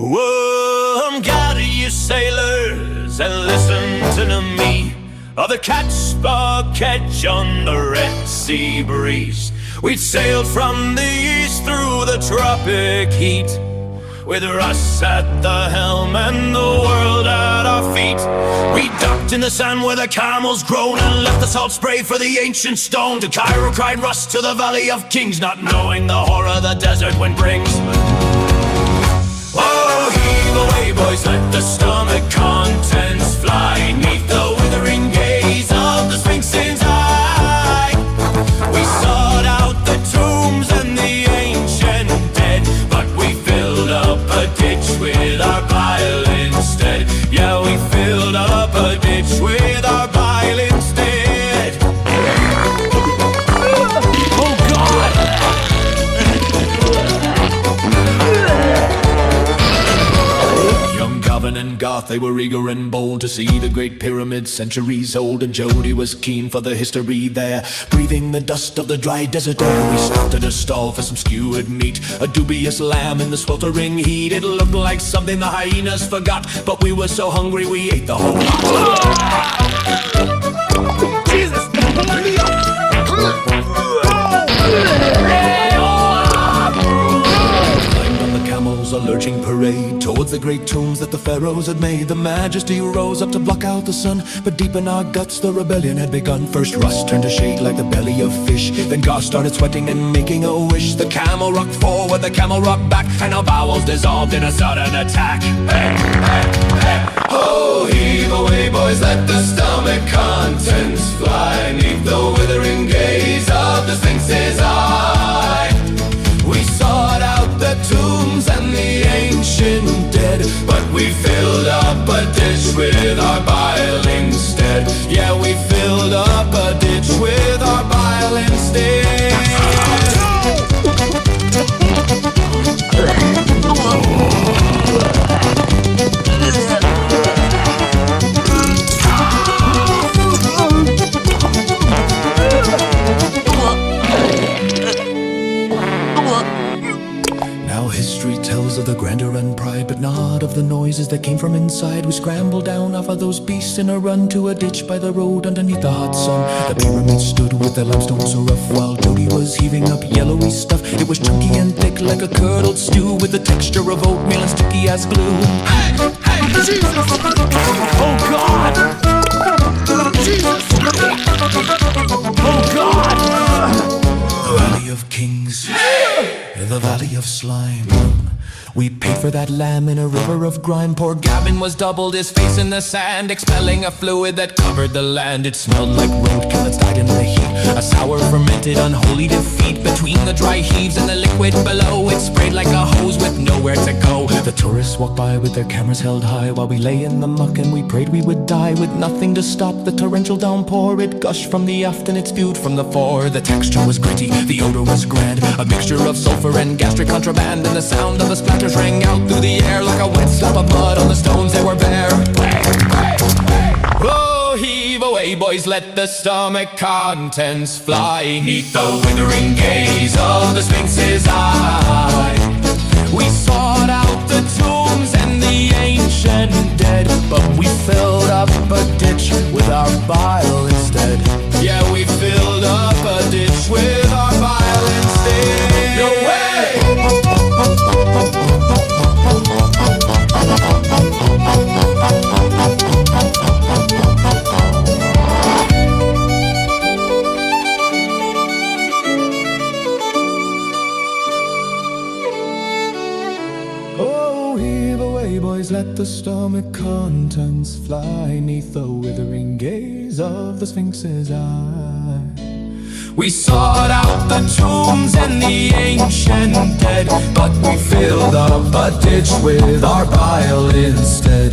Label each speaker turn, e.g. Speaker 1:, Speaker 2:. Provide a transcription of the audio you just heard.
Speaker 1: Whoa, gather you sailors and listen to me. Of the Catspaw catch on the Red Sea breeze. We'd sailed from the east through the tropic heat, with Russ at the helm and the world at our feet. We docked in the sand where the camels groaned and left the salt spray for the ancient stone. To Cairo cried Russ, to the Valley of Kings, not knowing the horror the desert wind brings. Oh, heave away, boys, let the stomach contents fly, neath the withering gaze of the Sphinx's eye. We sought out the tombs and the ancient dead, but we filled up a ditch with our bile instead. Yeah, we filled up a ditch with our bile instead. Oh God! Young Gavin and Garth, they were eager and bold to see the great pyramid centuries old, and Jody was keen for the history there, breathing the dust of the dry desert air. We stopped at a stall for some skewered meat, a dubious lamb in the sweltering heat. It looked like something the hyenas forgot, but we were so hungry we ate the whole lot. Jesus! A lurching parade towards the great tombs that the pharaohs had made. The majesty rose up to block out the sun, but deep in our guts the rebellion had begun. First Russ turned to shade like the belly of fish, then Garth started sweating and making a wish. The camel rocked forward, the camel rocked back, and our bowels dissolved in a sudden attack. Hey, hey, hey. Oh, heave away, boys, let the stomach contents fly, neath the withering gaze of the Sphinx's eye. We sought out the tombs and the ancient dead, but we filled up a ditch with our bile instead. Yeah, we filled up a ditch with our bile instead. History tells of the grandeur and pride, but not of the noises that came from inside. We scrambled down off of those beasts in a run to a ditch by the road underneath the hot sun. The pyramid stood with the limestone so rough, while Jody was heaving up yellowy stuff. It was chunky and thick like a curdled stew, with the texture of oatmeal and sticky as glue. Hey, hey, Jesus! Oh God! Jesus! Oh God! The Valley of Kings, the Valley of Slime. We paid for that lamb in a river of grime. Poor Gavin was doubled, his face in the sand, expelling a fluid that covered the land. It smelled like roadkill that's died in the heat, a sour fermented unholy defeat. Between the dry heaves and the liquid below, it sprayed like a hose with nowhere to go. The tourists walked by with their cameras held high, while we lay in the muck and we prayed we would die, with nothing to stop the torrential downpour. It gushed from the aft and it spewed from the fore. The texture was gritty, the odor was grand, a mixture of sulfur and gastric contraband, and the sound of the splatters rang out through the air like a wet slap of mud on the stones they were bare. Oh, heave away, boys, let the stomach contents fly, neath the withering gaze of the Sphinx's eye. We sought out the tombs and the ancient dead, but we filled up a ditch with our bile instead. Yeah, we filled up a ditch with our bile instead. No way! Oh, heave away, boys, let the stomach contents fly, neath the withering gaze of the Sphinx's eye. We sought out the tombs and the ancient dead, but we filled up a ditch with our bile instead.